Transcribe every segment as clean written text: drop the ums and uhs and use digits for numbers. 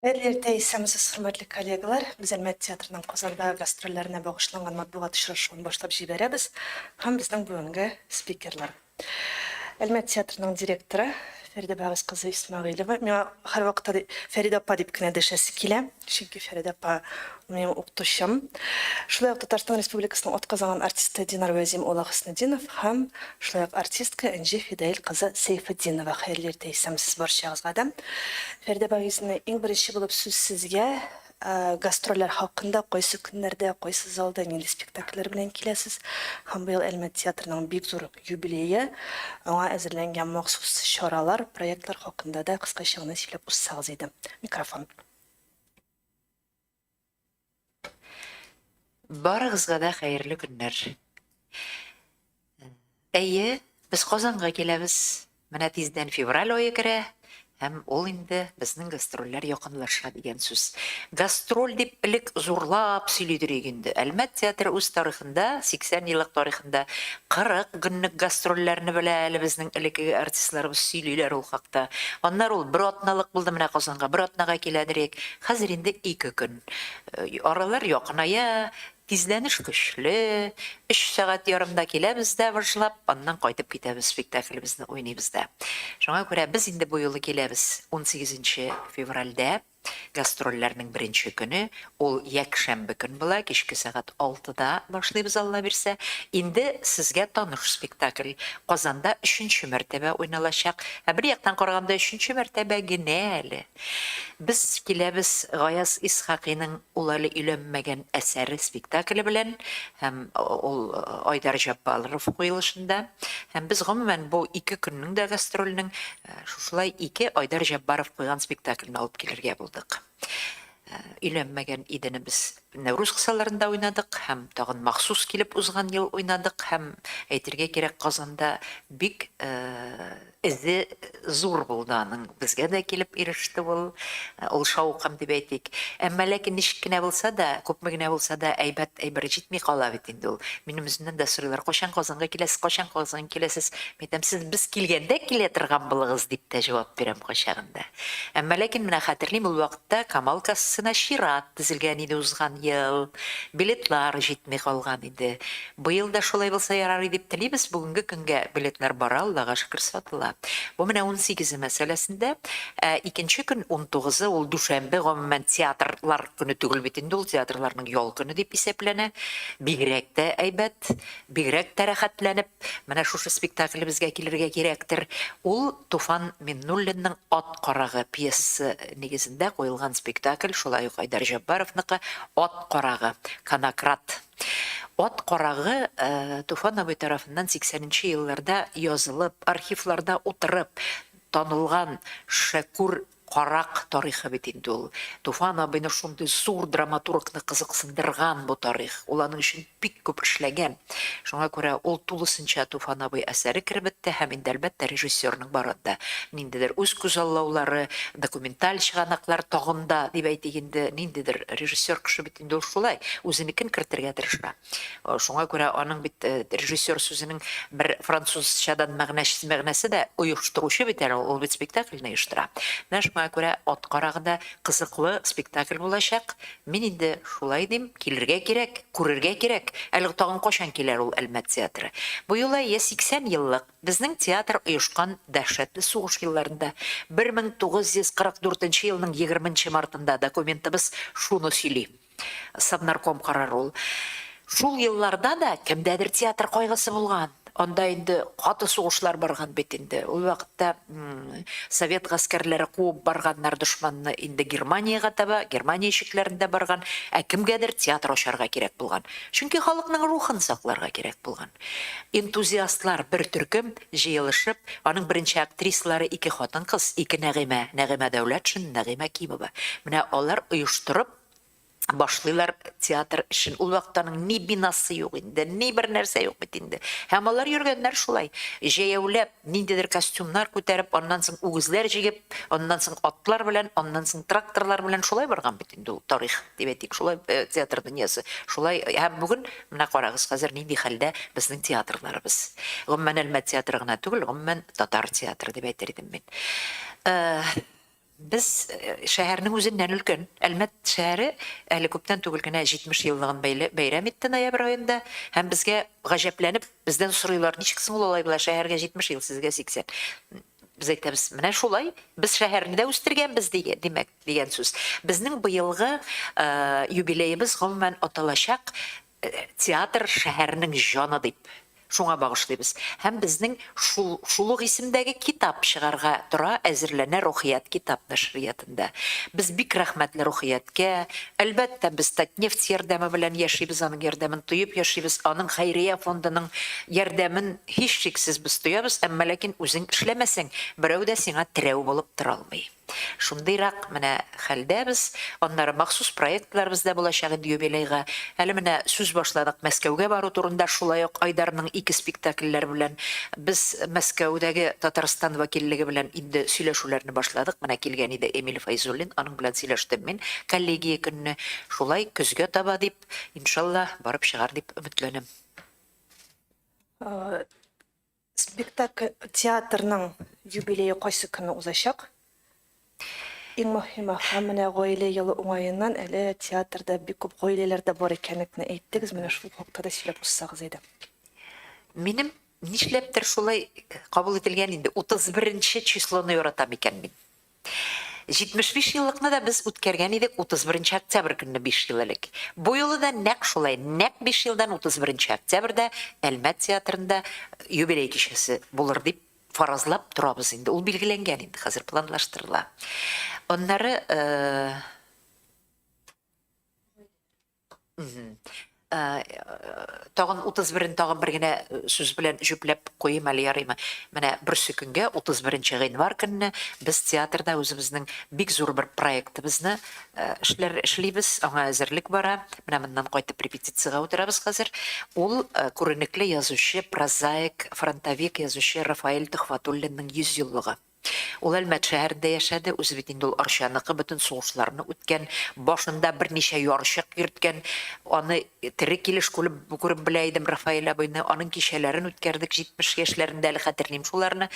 Erlerdə isəmsiz hörmətli kollegalar, biz Әлмәт театрының Qozanda гастрольләренә багышланган матбугат очрашуын башлап җибәрәбез һәм безнең бүгенге спикерлар. Әлмәт театрының директоры Фәридә Багыс кызы Исмагыйлова. Миңа һәр вакытта Фәридә апа дип кенә дәшәсе килә, чөнки Фәридә апа минем укытучым. Шулай ук Татарстан Республикасының атказанган артисты Динар Вәзим улы Хөснетдинов һәм шулай ук артистка Энҗи Фидаил кызы Сейфетдинова. Хәерле иртә исәмсез барчагызга да. Фәридә Багысны иң беренче булып сүз сезгә гастрольләр хакында, кайсы көннәрдә, кайсы залда нинди спектакльләр белән киләсез. Һәм быел Әлмәт театрының бик зур юбилее, аңа әзерләнгән махсус чаралар, проектлар хакында да кыскача гына сөйләп узсагыз иде. Микрофон. Барыгызга да хәерле көннәр. Әйе, без Казанга киләбез. Менә тиздән февраль ае керә. Һәм ул инде безнең гастрольләр якынлаша дигән сүз. Гастроль дип элек зурлап сөйлидер инде. Әлмәт театры үз тарихында, 80 еллык тарихында 40 көнлек гастрольләрне белә әле безнең элекке артистларыбыз сөйлиләр ул хакта. Аннар ул бер атналык булды менә Казанга, бер атнага киләдерек. Хәзер инде 2 көн. Аралар якыная, тизләнеш көчле, 3 сәгать ярымда киләбез дә башлап, аннан кайтып китәбез, спектаклебезне уйныйбыз да. Шуңа күрә без инде бу юлы киләбез 18 февральдә. Гастрольләрнең беренче көне, ул якшәмбе көн була, кичке сәгать 6-да башлыйбыз Алла бирсә. Инде сезгә таныш спектакль Казанда 3нче мәртәбә уйналачак. Бер яктан караганда 3нче мәртәбә генә әле. Без киләбез Гаяз Исхакыйның ул әле өйләнмәгән әсәре спектакле белән, һәм ул Айдар Җаббаров куелышында. Һәм без гомумән бу 2 көннең дә гастрольнең шулай 2 Айдар Җаббаров куйган спектакльне алып килергә булдык. Өйләнмәгән идене без Нәүрүз кысаларында уйнадык, һәм тагын махсус килеп узган ел уйнадык, һәм әйтергә кирәк, Казанда бик эзе зур булды аның. Безгә дә килеп иреште ул шаукым дип әйтик. Әмма ләкин ничек кенә булса да, күпме генә булса да, әйбәт җитми кала бит инде ул. Минем үземнән дә сорыйлар, кайчан Казанга киләсез, кайчан Казанга киләсез? Әйтәм, сез без килгәндә килә торган булыгыз дип тә җавап бирәм кайчагында. Әмма ләкин менә хәтерлим, ул вакытта Камал кассасына чират тезелгән иде узган ел. Билетлар җитми калган иде. Быел да шулай булса ярар дип телибез. Бүгенге көнгә билетлар бара, Аллага шөкер, сатыла. Бу менә 18 мәсьәләсендә, икенче көн 19-ы ул дүшәмбе, гомумән театрлар көне түгел бит инде, ул театрларның ял көне дип исәпләнә. Бигрәк тә әйбәт, бигрәк тә рәхәтләнеп, менә шушы спектаклебезгә килергә кирәктер. Ул Туфан Миннуллинның Ат карагы пьесасы нигезендә куелган спектакль, шулай ук Айдар Җаббаровныкы Ат карагы, Конократ. Ат карагы Туфан абый тарафыннан 80нче елларда язылып, архивларда утырып танылган Шәкүр карак тарихы бит инде ул. Туфан абыйны шундый зур драматургны кызыксындырган бу тарих. Ул аның өчен бик күп эшләгән. Шуңа күрә ул тулысынча Туфан абый әсәре кирәк бетте, һәм инде әлбәттә режиссерның барында ниндидер үз күзаллаулары, документаль чыганаклар тагында дип әйтик инде, ниндидер режиссер кеше бит инде ул шулай, үзенекен кертергә тырыша. Шуңа күрә аның бит режиссер сүзенең бер французчадан мәгънәсе дә оештыручы бит әле, ул бит спектакльне оештыра. Шуңа күрә Ат карагыда кызыклы спектакль булачак. Мин инде шулай дим, килергә кирәк, күрергә кирәк. Әле тагын кайчан килер ул Әлмәт театры? Бу юлы 80 еллык безнең театр оешкан дәһшәтле сугыш елларында 1944 елның 20 мартында документыбыз шуны сөйли. Совнарком карары ул. Шул елларда да кемдәдер театр кайгысы булган. Анда инде каты сугышлар барган бит инде. Ул вакытта совет гаскәрләре куып барганнар дошманны инде Германияга таба, Германия ишекләрендә барган, кемгәдер театр ачарга кирәк булган. Чөнки халыкның рухын сакларга кирәк булган. Энтузиастлар бер төркем җыелышып, аның беренче актрисалары 2 хатын-кыз, 2 Нәгыймә Дәүләтшин, Нәгыймә Кимова. Менә алар оештырып башлыйлар театр эшен. Ул вакыттаның ни бинасы юк инде, ни бер нәрсә юк бит инде. Һәм алар йөргәннәр шулай. Җәяүләп, ниндидер костюмнар күтәреп, аннан соң үгезләр җигеп, аннан соң атлар белән, аннан соң тракторлар белән шулай барган бит инде ул тарих дип әйтик. Шулай театр дөньясы. Шулай һәм бүген менә карагыз, хәзер нинди хәлдә безнең театрларыбыз. Гомумән Әлмәт театры гына түгел, гомумән татар театры дип әйтер идем мин. Біз шәһәрнең үзеннән өлкән. Әлмәт шәһәре әле күптән түгел генә 70 еллыгын бәйрәм итте ноябрь аенда. Һәм безгә гаҗәпләнеп, бездән сорыйлар, ничек соң ул алай була, шәһәргә 70 ел, сезгә 80. Без әйтәбез, менә шулай, без шәһәрне дә үстергәнбез дигән, дигән сүз. Безнең быелгы юбилеебыз гомумән аталачак театр шәһәрнең җаны дип. Шуңа багышлыйбыз. Һәм безнең шулык исемдәге китап чыгарга тора, әзерләнә Рухият китап нәшриятында. Без бик рәхмәтле Рухияткә. Әлбәттә, без Татнефть ярдәме белән яшибез, аның ярдәмен тоеп яшибез, аның хәйрия фондының ярдәмен һичшиксез без тоябыз, әмма ләкин үзең эшләмәсәң, берәү дә сиңа терәү булып тора алмый. Шундыйрак менә хәлдә без, аннары махсус проектлар бездә булачак инде юбилейга. Әле менә сүз башладык Мәскәүгә бару турында, шулай ук Айдарның 2 спектакльләр белән без Мәскәүдәге Татарстан вәкиллеге белән инде сөйләшүләрне башладык. Менә килгән иде Эмиль Файзуллин, аның белән сөйләштем мин коллегия көнне. Шулай көзгә таба дип, иншалла барып чыгар дип өметләнәм. Спектакль театрның юбилее кайсы көнне узачак? Иң мөһиме, менә гаилә елы уңаеннан әле театрда бик күп гаиләләр дә бар икәнлекне әйттегез, менә шул хакта да сөйләп узсагыз иде. Минем нишләптер шулай кабул ителгән инде 31-нче числоны яратам икән мин. 75 еллыкны да без үткәргән идек 31 октябрь көнне 5 ел элек. Бу юлы да нәкъ шулай, нәкъ 5 елдан 31 октябрьдә Әлмәт театрында юбилей кичәсе булыр дип фаразлап торабыз инде. Ул билгеләнгән инде, хәзер планлаштырыла. Оннары тагын 31-н тагын бер генә сүз белән җүпләп куйым әле ярыймы. Менә берсе көнгә 31 гыйнвар көнне без театрда үзебезнең бик зур бер проектыбызны эшлибез, аңа әзерлек бара. Менә моннан кайтып репетициягә утырабыз хәзер. Ул күренекле язучы, прозаик, фронтовик язучы Рафаэль Төхфәтуллинның 100 еллыгы. Ул Әлмәт шәһәрендә яшәде, үзе бит инде ул Арчаныкы бөтен сугышларны үткән, башында берничә ярышык йөрткән, аны тере килеш күреп белә идем Рафаэль абыйны, аның кичәләрен үткәрдек 70 яшьләрендә, әле хәтерлим шуларны.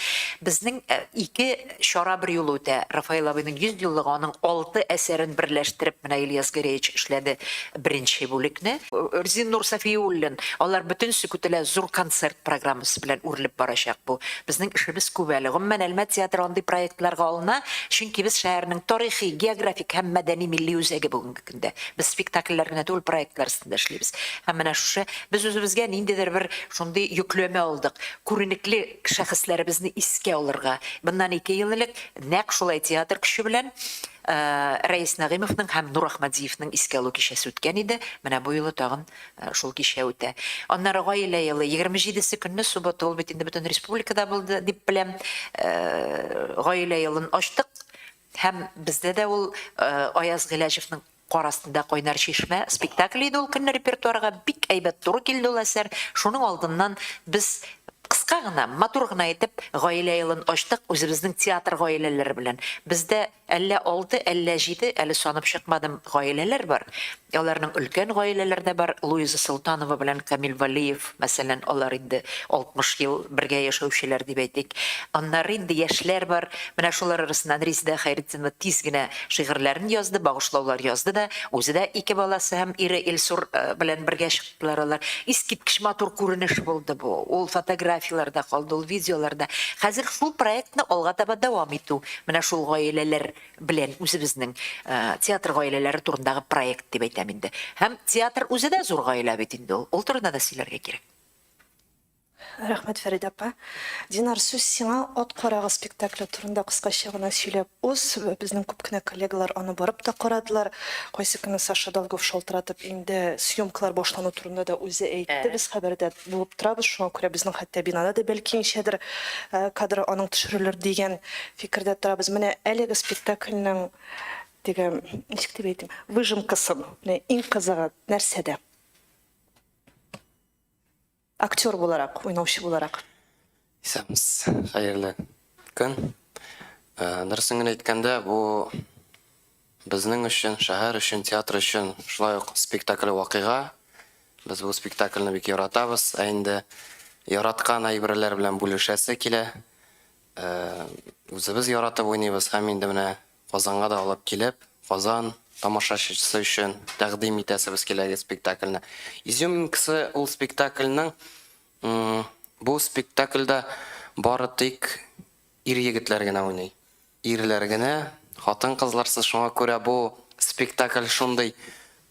Безнең 2 чара бер юлы үтә. Рафаэль абыйның 100 еллыгы, аның 6 әсәрен берләштереп менә Ильяс Гореевич эшләде беренче бүлекне. Рзин Нурсафиуллин, алар бөтенсе күтелә зур концерт программасы белән үрелеп барачак бу. Безнең эшебез күп әле. Гомумән Әлмәт театры андый проектларга алына, чөнки без шәһәрнең тарихи, географик һәм мәдәни милли үзәге бүгенге көндә. Без спектакльләр генә түгел, проектлар өстендә эшлибез. Һәм менә шушы без үзебезгә ниндидер бер шундый йөкләмә алдык. Күренекле шәхесләребезне искә алырга. Bundan 2 ел элек нәкъ шулай театр көче белән Рәис Нәгыймовның һәм Нур Ахмадиевның искә алу кичәсе үткән иде. Менә бу юлы тагын шул кичә үтә. Аннары гаилә елы 27-се көнне суббота, ул бит инде бөтен республикада булды дип беләм. Гаилә елын ачтык. Һәм бездә дә ул Аяз Гыйләҗевның Кар астында кайнар чишмә спектакль иде, ул көнне репертуарга бик әйбәт туры килде ул әсәр. Шуның алдыннан без кыска гына, матур гына итеп гаилә елын ачтык үзебезнең театр гаиләләре белән. Бездә әллә 6, әллә 7, әле санап чыкмадым, гаиләләр бар. Аларның өлкән гаиләләре дә бар. Луиза Султанова белән Камил Валиев, мәсәлән, алар инде 60 ел бергә яшәүчеләр дип әйтик. Аннары инде яшьләр бар. Менә шулар арасыннан Резидә Хәйретдинова тиз генә шигырьләрен язды, багышлаулар язды да, үзе дә 2 баласы һәм ире Илсур белән бергә чыктылар алар. Искиткеч матур күренеш булды бу. Ул фотографияларда калды, ул видеоларда. Хәзер шул проектны алга таба дәвам итү. Менә шул гаиләләр белән үзебезнең театр гаиләләре турындагы проект дип әйтәм инде. Һәм театр үзе дә зур гаилә бит инде ул. Ул турында да сөйләргә кирәк. Рәхмәт, Фәридә апа. Динар, сүз сиңа Ат карагы спектакле турында кыскача гына сөйләп уз. Безнең күп кенә коллегалар аны барып та карадылар. Кайсы көнне Саша Долгов шалтыратып инде съемкалар башлану турында да үзе әйтте. Без хәбәрдә булып торабыз, шуңа күрә безнең хәтта бинада да бәлки ничәдер кадр аның төшерелер дигән фикердә торабыз. Менә әлеге спектакльнең дигән, ничек дип әйтим, выжимкасын, менә иң кызыгы нәрсәдә? Актер буларак, уйнаучы буларак. Исәміз, хәерле көн. Дөресен генә әйткәндә, бу безнең өчен, шәһәр өчен, театр өчен шулай ук спектакль вакыйга. Без бу спектакльне бик яратабыз, ә инде яраткан әйберләр белән бүлешәсе килә. Үзебез яратып уйныйбыз һәм инде менә Казанга да алып килеп, Казан тамашачысы өчен тәкъдим итәсебез киләге спектакльне. Изюминкасы ул спектакльнең бу спектакльдә бары тик ир егетләр генә уйный. Ирләр генә, хатын-кызларсыз, шуңа күрә бу спектакль шундый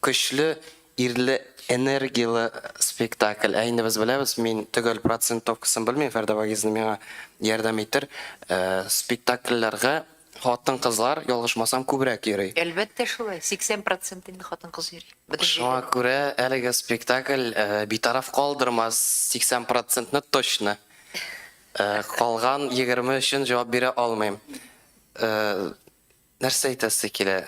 көчле, ирле, энергиялы спектакль. Ә инде без беләбез, мин төгәл процентовкасын белмим, Фәрдә Вагизовна миңа ярдәм итер. Спектакльләргә хатын-кызлар, ялгышмасам, күбрәк йөри. Әлбәттә шулай. 80% инде хатын-кыз йөри. Шуңа күрә әлеге спектакль битараф калдырмас, 80%-ны точно. Калган 20 өчен җавап бирә алмыйм. Нәрсә әйтәсе килә?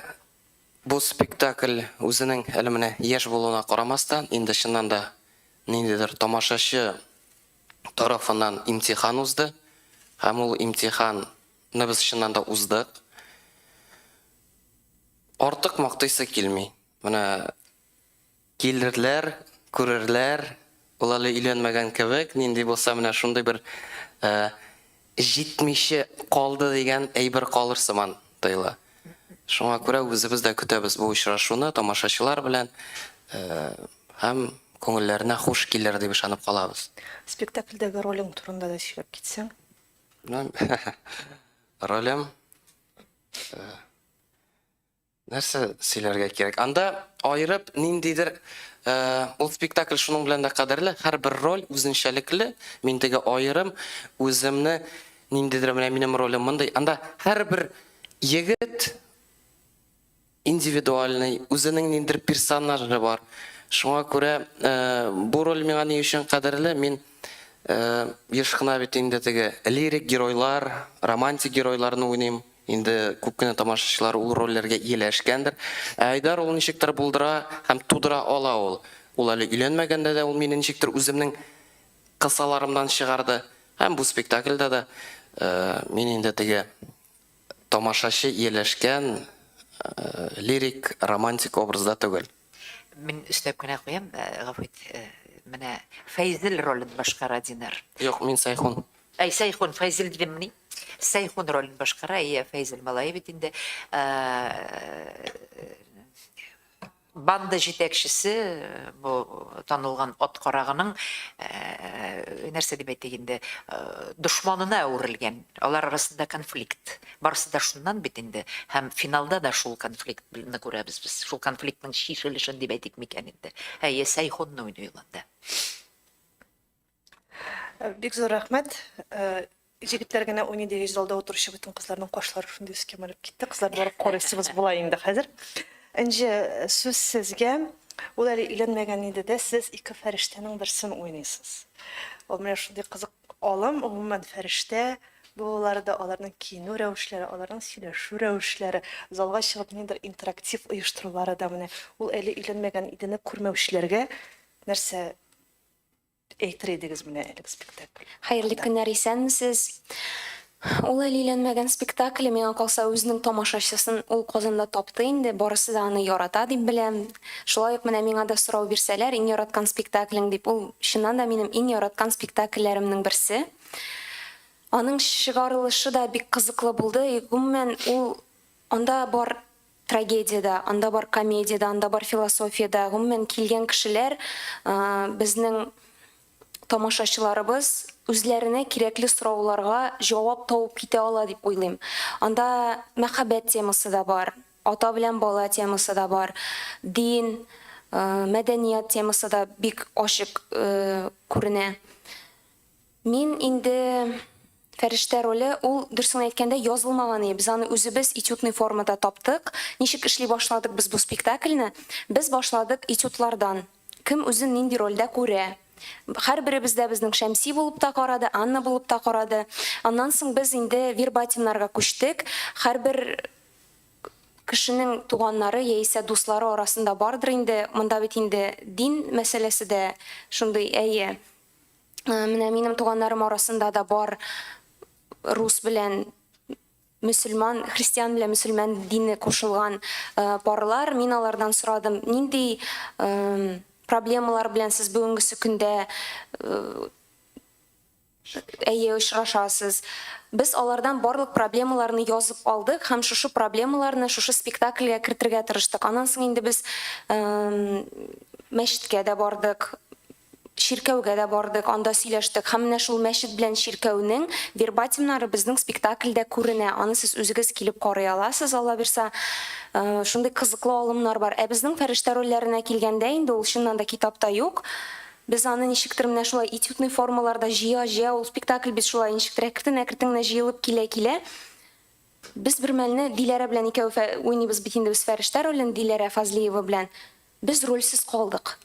Бу спектакль үзенең әле менә яшь булуына карамастан, инде чыннан да ниндидер тамашачы тарафыннан имтихан узды. Һәм ул имтиханны без чыннан да уздык. Артык мактыйсы килми. Менә килерләр, күрерләр, ул әле өйләнмәгән кебек, нинди булса менә шундый бер җитмичә калды дигән әйбер калыр сыман тоела. Шуңа күрә үзебез дә көтәбез бу очрашуны тамашачылар белән һәм күңелләренә хуш килер дип ышанып калабыз. Спектакльдәге ролең турында да сөйләп китсәң. Ролем нәрсә сөйләргә кирәк? Анда айырып ниндидер ул спектакль шуның белән дә кадерле, һәрбер роль үзенчәлекле. Мин теге айырым үземне ниндидер менә минем ролем мондай. Анда һәрбер егет индивидуальный, үзенең ниндидер персонажы бар. Шуңа күрә бу роль миңа ни өчен кадерле? Мин еш кына бит инде теге лирик геройлар, романтик геройларны уйныйм. Инде күп кенә тамашачылар ул рольләргә ияләшкәндер. Айдар ул ничектер булдыра һәм тудыра ала ул. Ул әле өйләнмәгәндә дә ул мине ничектер үземнең кысаларымдан чыгарды. Һәм бу спектакльдә дә мин инде теге тамашачы ияләшкән лирик, романтик образда түгел. Мин өстәп кенә куям, гафу ит. Менә Фәйзел ролен башкара Динар. Юк, мин Сайхун. Сайхун Фәйзел димни. Сайхун ролен башкара, Фәйзел малай бит инде. Банда җитәкчесе, бу танылган ат карагының нәрсә дип әйтик инде, дошманына әверелгән. Алар арасында конфликт. Барысы да шуннан бит инде. Һәм финалда да шул конфликтны күрәбез без. Шул конфликтның шишелешен дип әйтик микән инде. Сайхунны уйный анда. Бик зур рәхмәт. Җегетләр генә уйный дигән залда утыручы бөтен кызларның кашлары шундый өскә менеп китте. Кызлар барып карыйсыбыз була инде хәзер. Энҗе, сүз сезгә. Ул әле өйләнмәгән иде дә, сез ике фәрештәнең берсен уйныйсыз. Ул менә шундый кызык алым, гомумән фәрештә, буларда аларның киенү рәвешләре, аларның сөйләшү рәвешләре, залга чыгып ниндидер интерактив оештырулары да менә ул әле өйләнмәгән идене күрмәүчеләргә нәрсә әйтер идегез менә әлеге спектакль? Хәерле көннәр, исәнмесез? Ул әле өйләнмәгән спектакль, миңа калса үзенең тамашачысын ул Казанда тапты инде, барысы да аны ярата дип беләм. Шулай ук менә миңа да сорау бирсәләр, иң яраткан спектаклең дип, ул чыннан да минем иң яраткан спектакльләремнең берсе. Аның чыгарылышы да бик кызыклы булды. Гомумән ул анда бар трагедияда, анда бар комедияда, анда бар философияда, гомумән килгән кешеләр безнең тамашачыларыбыз үзләренә кирәкле сорауларга җавап табып китә ала дип уйлыйм. Анда мәхәббәт темасы да бар, ата белән бала темасы да бар, дин, мәдәният темасы да бик ачык күренә. Мин инде фәрештә роле, ул дөресен әйткәндә язылмаган иде. Без аны үзебез этюдный формада таптык. Ничек эшли башладык без бу спектакльне? Без башладык этюдлардан. Кем үзен нинди рольдә күрә? Һәрберебез дә безнең Шәмси булып та карады, Анна булып та карады. Аннан соң без инде вербатимнарга күчтек. Һәрбер кешенең туганнары яисә дуслары арасында бардыр инде. Монда бит инде дин мәсьәләсе дә шундый әйе. Менә минем туганнарым арасында да бар рус белән мөселман, христиан белән мөселман дине кушылган парлар. Мин алардан сорадым, нинди проблемалар белән сез бүгенгесе көндә әйе очрашасыз. Без алардан барлык проблемаларны язып алдык һәм шушы проблемаларны шушы спектакльгә кертергә тырыштык. Аннан соң инде без мәчеткә дә бардык, ширкәүгә дә бардык, анда сөйләштек. Һәм менә шул мәчет белән ширкәүнең вербатимнары безнең спектакльдә күренә. Аны сез үзегез килеп карый аласыз, Алла бирсә. Шундый кызыклы алымнар бар. Ә безнең фәрештә рольләренә килгәндә инде ул чыннан да китапта юк. Без аны ничектер менә шулай этюдный формаларда җыя, ул спектакль бит шулай ничектер әкрен-әкрен җыелып килә. Без бер мәлне Диләрә белән икәү уйныйбыз бит инде без фәрештә ролен Диләрә Фазлиева белән. Без рольсез калдык.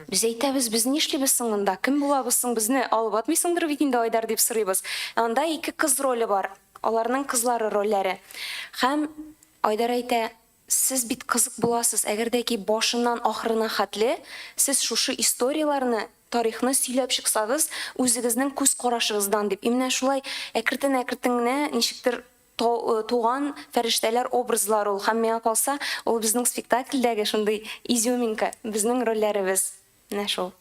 Biz әйтәбез, без нишлибез соң монда? Кем булабыз соң? Безне алып атмыйсыңдыр бит инде Айдар дип сорыйбыз. Анда 2 кыз роле бар. Аларның кызлары рольләре. Һәм Айдар әйтә, сез бит кызык буласыз, әгәр дә ки башыннан ахырына хәтле сез шушы историяларны, тарихны сөйләп чыксагыз, үзегезнең күз карашыгыздан дип. Менә шулай әкрен-әкрен генә ничектер туган фәрештәләр образлары ул. Һәм миңа калса, ул безнең спектакльдәге шундый изюминка, безнең рольләребез. Менә шул.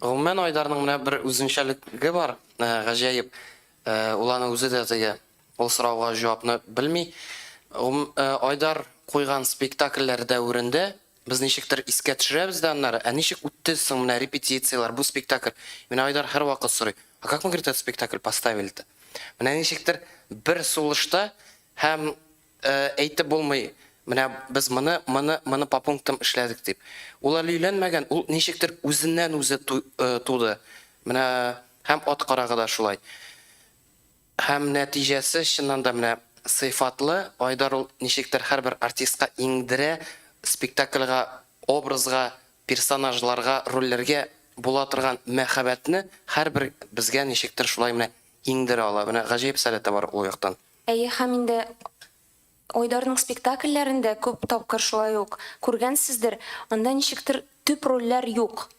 Гомумән Айдарның менә бер үзенчәлеге бар, гаҗәеп. Ул аны үзе дә теге ул сорауга җавапны белми. Айдар куйган спектакльләр дәврендә без ничектер искә төшерәбез дә аннары. Ә ничек үтте соң менә репетициялар, бу спектакль? Менә Айдар һәр вакыт сорый. А как мы, говорит, этот спектакль поставили-то? Менә ничектер бер сулышта һәм әйтеп булмый. Менә без моны по пунктам эшләдек дип. Ул әле өйләнмәгән, ул ничектер үзеннән үзе туды. Менә һәм ат карагы да шулай. Һәм нәтиҗәсе чыннан да менә сыйфатлы. Айдар ул ничектер һәрбер артистка иңдерә, спектакльгә, образга, персонажларга, рольләргә була торган мәхәббәтне һәрбер безгә ничектер шулай менә иңдерә ала. Менә гаҗәеп сәләте бар ул яктан. Әйе, һәм инде Айдарның спектакльләрендә күп тапкыр шулай ук күргәнсездер, анда ничектер төп рольләр юк.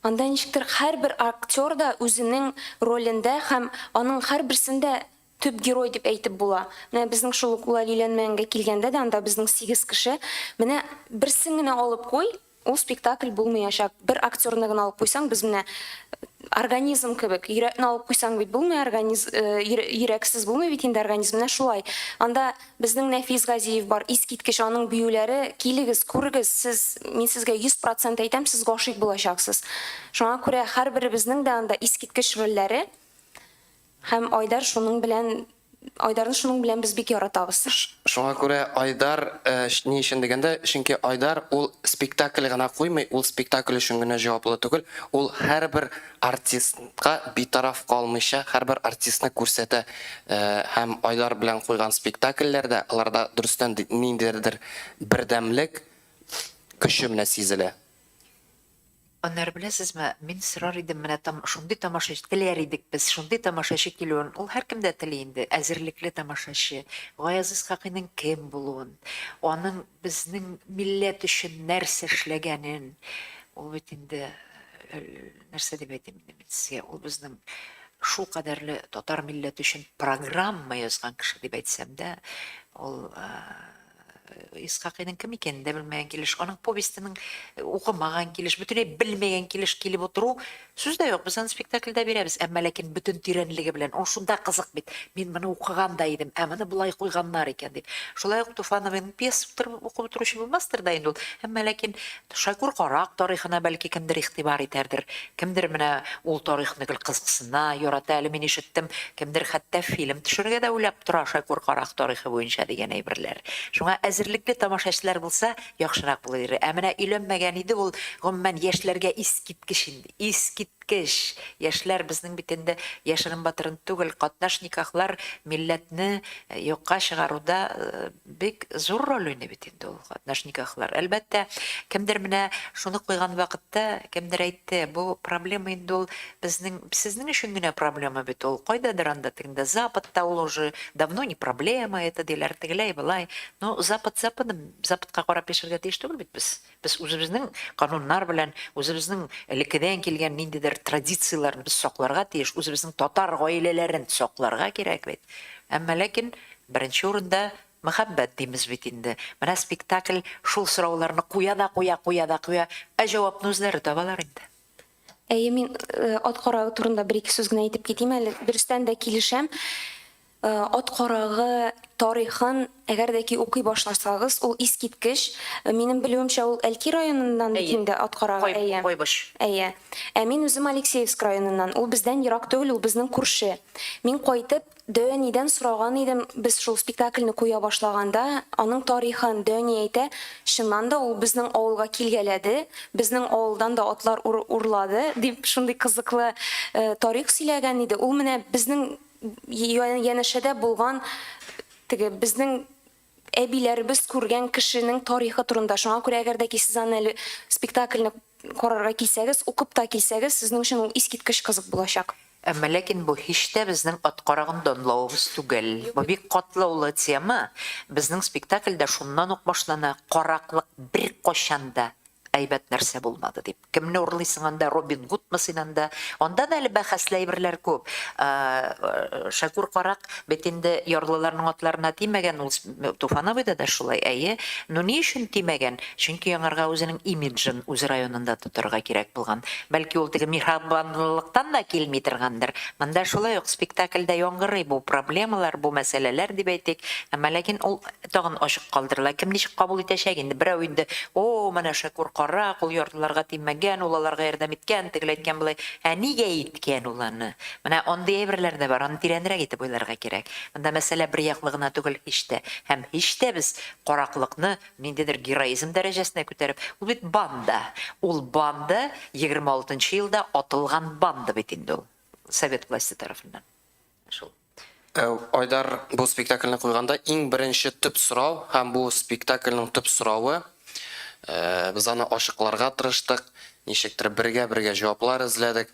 Анда ничектер һәрбер актер да үзенең ролендә һәм аның һәрберсендә төп герой дип әйтеп була. Менә безнең шул ук өйләнмәгәнгә килгәндә дә анда безнең 8 кеше. Менә берсен генә алып куй, ул спектакль булмаячак. Бер актерны гына алып куйсаң, без менә организм кебек, йөрәкне алып куйсаң бит булмый, организм йөрәксез булмый бит инде организмна шулай. Анда безнең Нәфис Газиев бар, искиткеч аның биюләре, килегез, күрегез, сез, мин сезгә 100% әйтәм, сез гашыйк булачаксыз. Шуңа күрә һәрберебезнең дә анда искиткеч рольләре һәм Айдарны шуның белән без бик яратабыз. Шуңа күрә Айдар ни өчен дигәндә, чөнки Айдар ул спектакль гына куймый, ул спектакль өчен генә җаваплы түгел, ул һәрбер артистка битараф калмыйча һәрбер артистны күрсәтә. Һәм Айдар белән куйган спектакльләрдә аларда дөрестән ниндидер бердәмлек көче менә сизелә. Аннар беләсезме, мин сорар идем менә шундый тамашачы теләр идек без, шундый тамашачы килүен. Ул һәркемдә теле инде, әзерлекле тамашачы. Гаяз Исхакыйның кем булуын, аның безнең милләт өчен нәрсә эшләгәнен, ул бит инде нәрсә дип әйтим инде сезгә, ул безнең шул кадәрле татар милләт өчен программа язган кеше дип әйтсәм дә, ул Исхакыйның кем икәнен дә белмәгән килеш, аның повестының укымаган килеш, бөтенләй белмәгән килеш килеп утыру сүз дә юк. Без аны спектакльдә бирәбез, әмма ләкин бөтен тирәнлеге белән. Ул шунда кызык бит. Мин моны укыган да идем, ә моны булай куйганнар икән дип. Шулай ук Туфановның пьеса укып торучы булмастыр да инде ул. Әмма ләкин Шайкур Карак тарихына бәлки кемдер игътибар итәрдер. Кемдер менә ул тарихны кызыксына, ярата әле, мин ишеттем, кемдер хәтта фильм төшерергә дә уйлап тора Шайкур Карак тарихы буенча дигән әйберләр. Шуңа әзерлекле тамашачылар булса, яхшырак булыр. Ә менә өйләнмәгән иде ул, гомумән яшьләргә искиткеч инде. Искиткеч. Яшьләр безнең бит инде яшерен батырын түгел, катнаш никахлар милләтне юкка чыгаруда бик зур роль уйный бит инде ул катнаш никахлар. Әлбәттә, кемдер менә шуны куйган вакытта, кемдер әйтте, бу проблема инде ул безнең сезнең өчен генә проблема бит ул. Кайдадыр анда тегендә Западта ул уже давно не проблема, это диләр тегеләй былай. Но Западка карап яшәргә тиеш түгел бит без. Без үзебезнең кануннар белән, үзебезнең элеккедән килгән ниндидер традицияләрне без сакларга тиеш, үзебезнең татар гаиләләрен сакларга кирәк бит. Әмма ләкин беренче урында мәхәббәт димез бит инде. Менә спектакль шул сорауларны куя, ә җавапны үзләре табалар инде. Мин ат карагы турында бер-ике сүз генә әйтеп китим әле. Дөрестән дә килешәм. Ат карагы тарихын әгәр дә ки укый башласагыз, ул искиткеч. Минем белүемчә, ул Әлки районыннан бит инде ат карагы. Койбыш. Әйе. Мин үзем Алексеевск районыннан. Ул бездән ерак түгел, ул безнең күрше. Мин кайтып Дөнидән сораган идем, без шул спектакльне куя башлаганда, аның тарихын Дöни әйтә, чыннан да ул безнең авылга килгәләде, безнең авылдан да атлар урлады, дип шундый кызыклы тарих сөйләгән иде. Ул менә безнең янәшәдә булган теге безнең әбиләребез күргән кешенең тарихы турында. Шуңа күрә әгәр дә ки сез аны спектакльне карарга килсәгез, укып та килсәгез, сезнең өчен ул искиткеч кызык булачак. Әмма ләкин бу һич тә безнең ат карагын данлавыбыз түгел. Бу бик катлаулы тема. Безнең спектакльдә шуннан ук башлана, караклык бер кашанда әйбәт нәрсә булмады дип. Кемне урлыйсың анда, Робин Гудмы син анда? Анда да әле бәхәсле әйберләр күп. Шакур карак бит инде ярлыларның атларына тимәгән, ул Туфановыйда да шулай, әйе. Но ни өчен тимәгән? Чөнки яңарга үзенең имиджын үз районында тотарга кирәк булган. Бәлки ул теге михрабанлыктан да килми торгандыр. Монда шулай ук спектакльдә яңгырый бу проблемалар, бу мәсьәләләр дип әйтик. Әмма ләкин ул тагын ачык калдырыла. Кем ничек кабул итәчәк инде? Берәү инде, "О, менә Шакур карак, ул ярлыларга тимәгән, ул аларга ярдәм иткән", тегел әйткән булай. Нигә иткән ул аны? Менә андый әйберләр дә бар, аны тирәнрәк итеп уйларга кирәк. Монда мәсьәлә бер яклы гына түгел һич тә. Һәм һич тә без караклыкны ниндидер героизм дәрәҗәсенә күтәреп, ул бит банда. Ул банда 26-нчы елда атылган банда бит инде ул. Совет власте тарафыннан. Шул. Айдар бу спектакльне куйганда иң беренче төп сорау һәм бу спектакльнең төп соравы без аны ачыкларга тырыштык, ничектер бергә җаваплар эзләдек.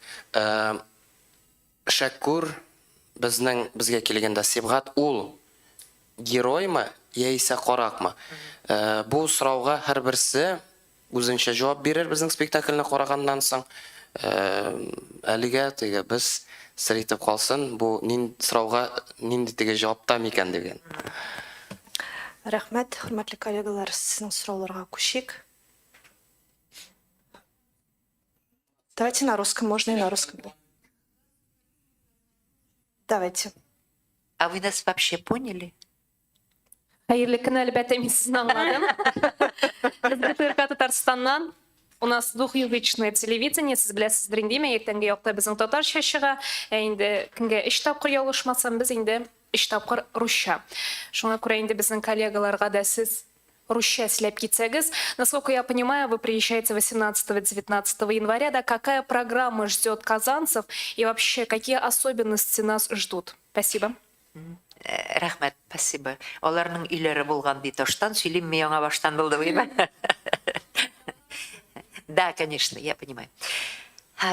Шакур безгә килгәндә Сибгат ул героймы яисә каракмы? Бу сорауга һәрберсе үзенчә җавап бирер безнең спектакльне караганнан соң. Әлегә теге без сер итеп калсын, бу сорауга нинди теге җавапта микән дигән. Рәхмәт, хөрмәтле коллегалар, сезнең сорауларга күчик. Давайте на русском, можно и на русском. Давайте. А вы нас вообще поняли? Хәерле көн, әлбәттә, мин сезне аңладым. Без ГТРК Татарстаннан. У нас двухязычное телевидение, сез беләсездер инде, иртәнге якта безнең татарча чыга, инде көнгә 3 тапкыр ялгышмасам, біз инде 3 тапкыр русча. Шуңа күрә инде безнең коллегаларга да сез русча слеп китсәгез. Насколько я понимаю, вы приезжаете 18-19 января. Да, какая программа ждет казанцев и вообще какие особенности нас ждут? Спасибо. Рәхмәт, спасибо. Аларның үйләре булган ди таштан, сөйлим ми яңа баштан булды быйма. Да, конечно, я понимаю.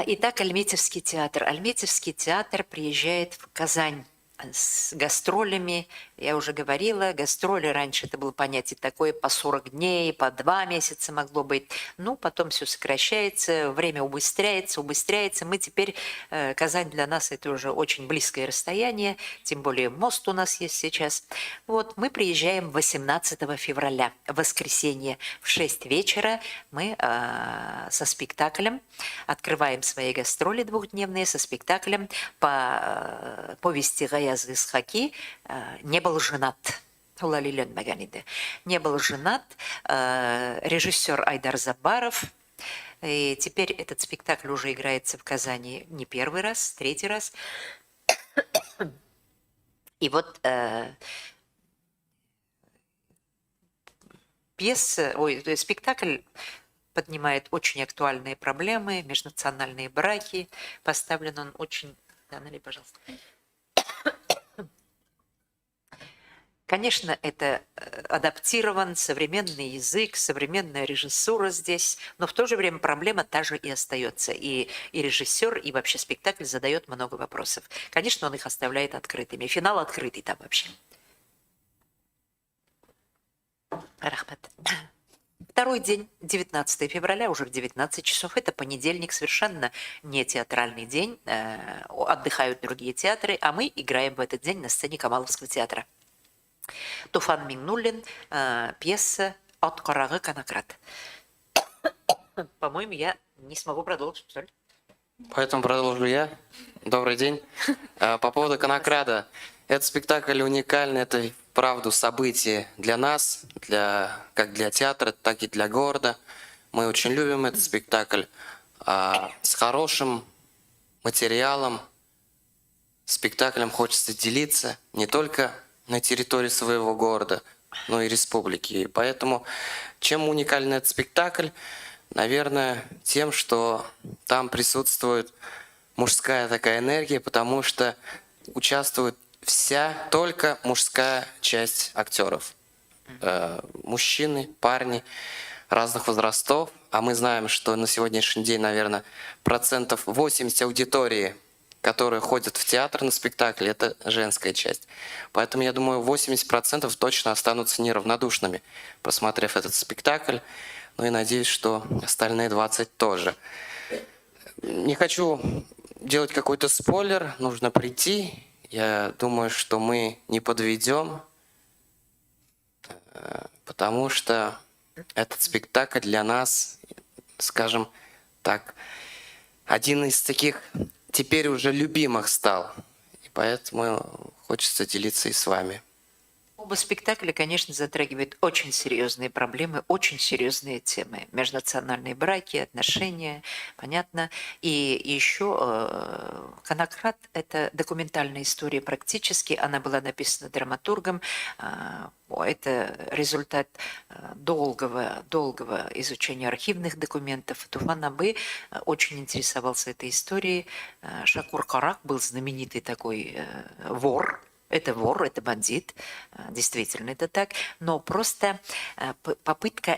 Итак, Альметьевский театр. Альметьевский театр приезжает в Казань с гастролями. Я уже говорила, гастроли раньше это было понятие такое по 40 дней, по 2 месяца могло быть. Ну, потом все сокращается, время убыстряется. Мы теперь, Казань для нас это уже очень близкое расстояние, тем более мост у нас есть сейчас. Вот, мы приезжаем 18 февраля, в воскресенье, в 6 вечера. Мы со спектаклем открываем свои гастроли двухдневные со спектаклем по повести Гаязы Исхаки «Не был женат». Не был женат. Режиссер Айдар Забаров. И теперь этот спектакль уже играется в Казани не первый раз, 3-й раз. И вот спектакль поднимает очень актуальные проблемы, межнациональные браки. Поставлен он очень... Да, налей, пожалуйста. Конечно, это адаптирован современный язык, современная режиссура здесь, но в то же время проблема та же и остается. И режиссер, и вообще спектакль задает много вопросов. Конечно, он их оставляет открытыми. Финал открытый там вообще. Рахмат. Второй день, 19 февраля, уже в 19 часов, это понедельник, совершенно не театральный день, отдыхают другие театры, а мы играем в этот день на сцене Камаловского театра. Туфан Миңнуллин, пьеса «Ат карагы Конократ». По-моему, я не смогу продолжить, что ли? Поэтому продолжу я. Добрый день. По поводу Конокрада. Этот спектакль уникальный, это вправду событие для нас, как для театра, так и для города. Мы очень любим этот спектакль. С хорошим материалом, спектаклем хочется делиться не только на территории своего города, но и республики. И поэтому чем уникален этот спектакль? Наверное, тем, что там присутствует мужская такая энергия, потому что участвует только мужская часть актеров. Мужчины, парни разных возрастов. А мы знаем, что на сегодняшний день, наверное, 80% аудитории, которые ходят в театр на спектакль, это женская часть. Поэтому, я думаю, 80% точно останутся неравнодушными, просмотрев этот спектакль. Ну и надеюсь, что остальные 20 тоже. Не хочу делать какой-то спойлер, нужно прийти. Я думаю, что мы не подведем, потому что этот спектакль для нас, скажем так, один из таких теперь уже любимых стал. И поэтому хочется делиться и с вами. Оба спектакля, конечно, затрагивают очень серьезные проблемы, очень серьезные темы. Межнациональные браки, отношения, понятно. И еще «Конокрад» — это документальная история практически. Она была написана драматургом. Это результат долгого изучения архивных документов. Туфан Абы очень интересовался этой историей. Шакур Карак был знаменитый такой вор, это бандит, действительно это так, но просто попытка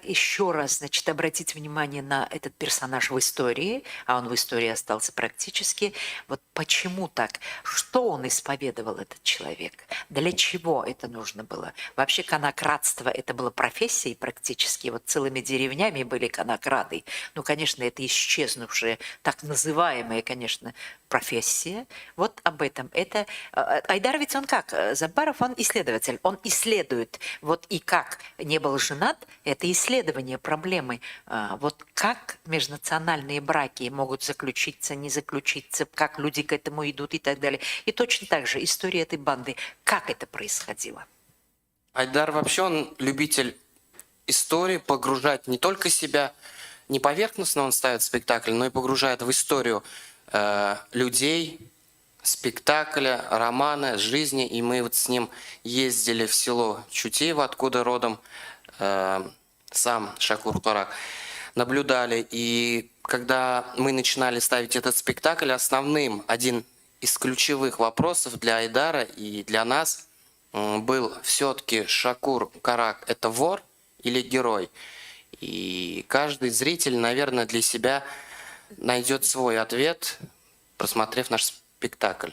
еще раз, значит, обратить внимание на этот персонаж в истории, а он в истории остался практически. Вот почему так? Что он исповедовал, этот человек? Для чего это нужно было? Вообще конокрадство это было профессией практически, вот целыми деревнями были конокрады. Ну, конечно, это исчезнувшая, так называемая, конечно, профессия. Вот об этом. Это Айдар ведь он как? Забаров, он исследователь. Он исследует. Вот и как не был женат, это исследование проблемы. Вот как межнациональные браки могут заключиться, не заключиться, как люди к этому идут и так далее. И точно так же история этой банды. Как это происходило? Айдар вообще, он любитель истории, погружать не только себя, не поверхностно он ставит спектакль, но и погружает в историю людей, спектакля, романа, жизни. И мы вот с ним ездили в село Чутеево, откуда родом сам Шакур Карак, наблюдали. И когда мы начинали ставить этот спектакль, один из ключевых вопросов для Айдара и для нас был все-таки Шакур Карак — это вор или герой? И каждый зритель, наверное, для себя найдет свой ответ, просмотрев наш спектакль.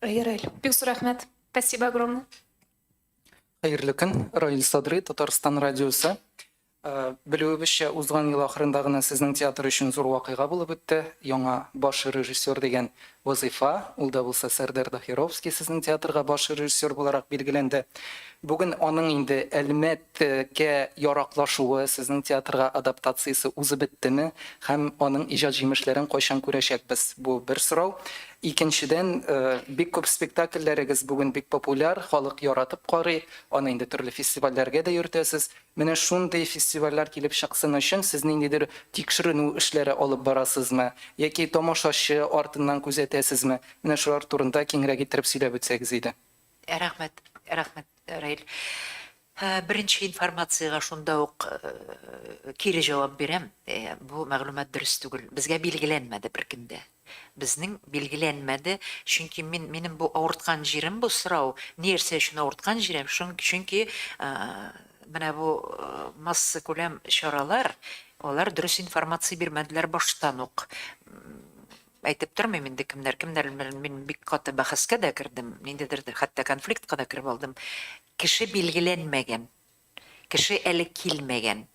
Айрель. Бексур Ахмет, спасибо огромное. Хайырлы күн, Раил Садрый, Татарстан радиосы. Білуімізше, узған ел ақырындағына сіздің театр үшін зор вақиға болып өтті. Яңа баш режиссер деген вазифа, ол да болса Сәрдар Дахировский сіздің театрға баш режиссер боларақ белгіленді. Бүгін оның инде әлмәткә ярақлашуы, сіздің театрға адаптациясы узы біттіме, һәм оның ижад җимешләрен кайчан күрәчәкбез? Бу бер сорау. Икенчедән, бик күп спектакльләрегез бүген бик популяр, халык яратып карый, аны инде төрле фестивальләргә дә йөртәсез. Менә шундый фестивальләр килеп чыксын өчен сез ниндидер тикшеренү эшләре алып барасызмы, яки тамашачы артыннан күзәтәсезме? Менә шулар турында киңрәк иттереп сөйләп үтсәгез иде. Рахмет, Раил. Бірінші информацияға шунда ук кире жауап берем. Бу мәгълүмат дөрес түгел. Безгә билгеләнмәде беркемдә. Безнең билгеләнмәде, чөнки минем бу авырткан җирем бу сорау. Нәрсә өчен авырткан җирем? Чөнки менә бу масса күләм чаралар, алар дөрес информация бирмәделәр баштан ук. Әйтеп тормыйм инде кемнәр мин бик каты бәхәскә дә кердем, ниндидер хәтта конфликтка да киреп алдым. Кеше билгеләнмәгән, кеше әле килмәгән,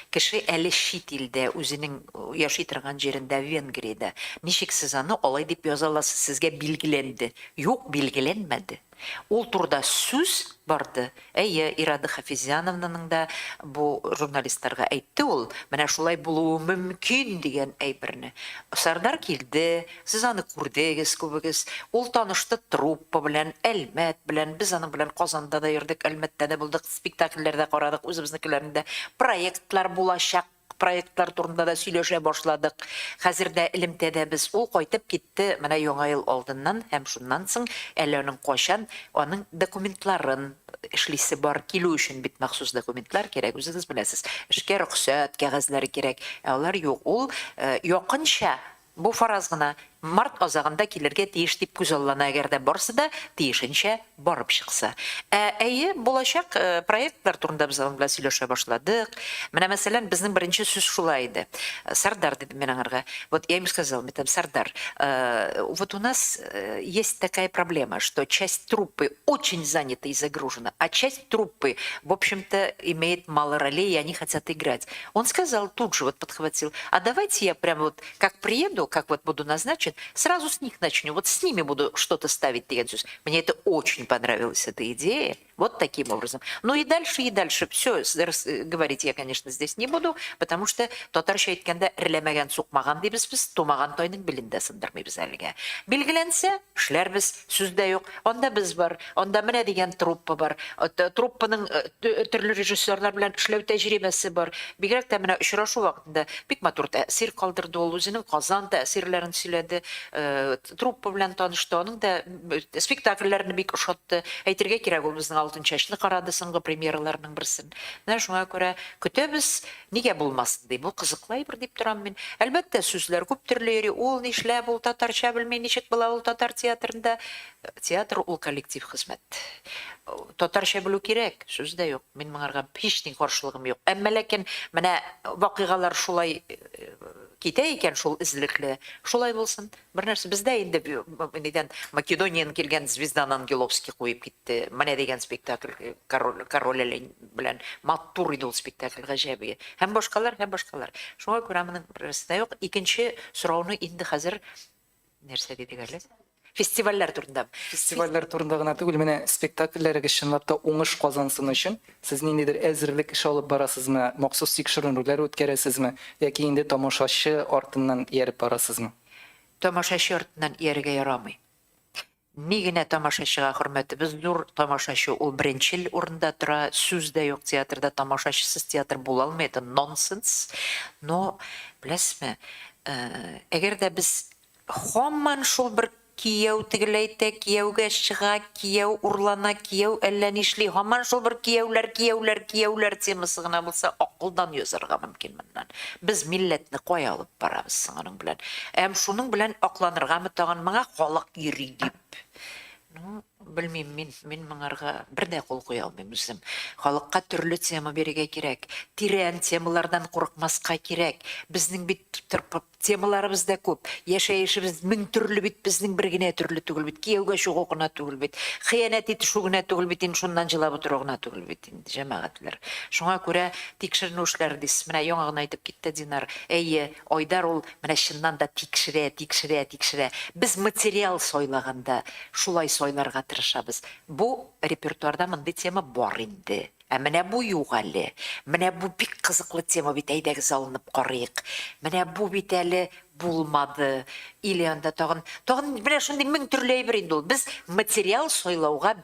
кеше әле чит илдә үзенең яши торган җирендә Венгриядә. Ничек сез аны алай дип яза аласыз? Сезгә билгеләнде? Юк, билгеләнмәде. Ул турда сүз барды. Әйе, Ирада Хафизяновнаның да бу журналистларга әйтте ул, менә шулай булуы мөмкин дигән әйберне. Сардар килде, сез аны күрдегез күбегез. Ул танышты труппа белән, Әлмәт белән, без аның белән Казанда да йөрдек, Әлмәттә дә булдык, спектакльләрдә карадык, үзебезнекеләрендә проектлар булачак. Проектлар турында да сөйләшә башладык. Хәзердә элемтәдә без ул кайтып китте, менә яңа ел алдыннан, һәм шуннан соң әле аның кайчан аның документларын эшлисе бар, килү өчен бит махсус документлар кирәк, үзегез беләсез. Эшкә рөхсәт, кәгазьләре кирәк. Алар юк. Ул якынча бу фараз гына март азагында килергә тиеш дип күзаллана, әгәр дә барсы да тиешенчә барып чыкса. Әйе, булачак проектлар турында без аның белән сөйләшә башладык. Менә мәсәлән, безнең беренче сүз шулай иде. Сардар дидем мен аңарга. Вот я им сказал, метам Сардар, вот у нас есть такая проблема, что часть труппы очень занята и загружена, а часть труппы, в общем-то, имеет мало ролей, и они хотят играть. Он сказал, тут же вот подхватил, а давайте я прямо вот как приеду, как вот буду назначен, сразу с них начну, вот с ними буду что-то ставить. Мне это очень понравилась эта идея, вот таким образом. Ну и дальше, все говорить я, конечно, здесь не буду, потому что татарча әйткәндә реләмәгән сукмаган дибез без, тумаган тойның белендә сындырмыйбыз әлегә. Билгеләнсә, эшләрбез, сүздә юк. Анда без бар, анда менә дигән труппа бар. Труппаның төрле режиссерлар белән эшләү тәҗрибәсе бар. Бигрәк тә менә очрашу вакытында бик матур тәэсир калдырды ул, үзенең Казан тәэсирләрен сөйләде, труппа белән танышты, аның да спектакльләрне бик ошатты. Әйтергә кирәк, ул безнең алтын чәчле карады соңгы премьераларның берсен. Менә шуңа күрә көтәбез, нигә булмасын ди. Бу кызыклы бер дип торам мин. Әлбәттә, сүзләр күп төрле йөри. Ул нишләп, ул татарча белмәй, ничек була ул татар театрында. Театр ул коллектив хезмәт. Татарча белү кирәк, сүз дә юк. Мин моңарга һич ни каршылыгым юк. Әмма ләкин менә вакыйгалар шулай китә икән, шул излекле. Шулай булсын. Бер нәрсә бездә инде нидән Македониянан килгән Звездан Ангеловский куеп китте. Менә дигән спектакль Король белән матур иде ул спектакль, гаҗәби. Һәм башкалар. Шуңа күрә моның берсе дә юк. Икенче сорауны инде хәзер нәрсә дидек әле? Фестивальләр турында. Фестивальләр турында гына түгел, менә спектакльләргә чынлап та уңыш казансын өчен сез ниндидер әзерлек эш алып барасызмы, махсус тикшеренүләр үткәрәсезме, яки инде тамашачы артыннан ияреп барасызмы? Тамашачы артыннан ияргә ярамый. Ни генә тамашачыга хөрмәтебез зур, тамашачы ул беренчел урында тора, сүз дә юк театрда, тамашачысыз театр була алмый, это нонсенс. Но, беләсезме, әгәр дә біз һаман шул бер кияү тегеләйтә, кияүгә чыга, кияү урлана, кияү әллә нишли, һаман шул бер кияүләр темасы гына булса, акылдан язарга мөмкин моннан. Без милләтне кая алып барабыз соның белән. Шуның белән акланыргамы тагын моңа халык йөри дип. Ну, белмим, мин моңарга бер дә кул куя алмыйм үзем. Халыкка төрле тема бирергә кирәк. Тирән темалардан курыкмаска кирәк. Безнең бит темаларыбыз да күп. Яшәешебез мең төрле бит, безнең бер генә төрле түгел бит. Кияүгә чыгу гына түгел бит. Хыянат итү генә түгел бит, шуннан җылап утыру гына түгел бит, җәмәгатьләр. Шуңа күрә тикшеренү эшләре дис. Менә яңа гына әйтеп китте Динар. Әйе, Айдар ул менә чыннан да тикшерә. Без материал сайлаганда шулай сайларга тырышабыз. Бу репертуарда мондый тема бар инде. Менә бу юк әле. Менә бу бик кызыклы тема бит, әйдәгез алынып карыйк. Менә бу бит әле булмады. Или анда тагын менә шундый мең төрле әйбер инде ул. Без материал сайлауга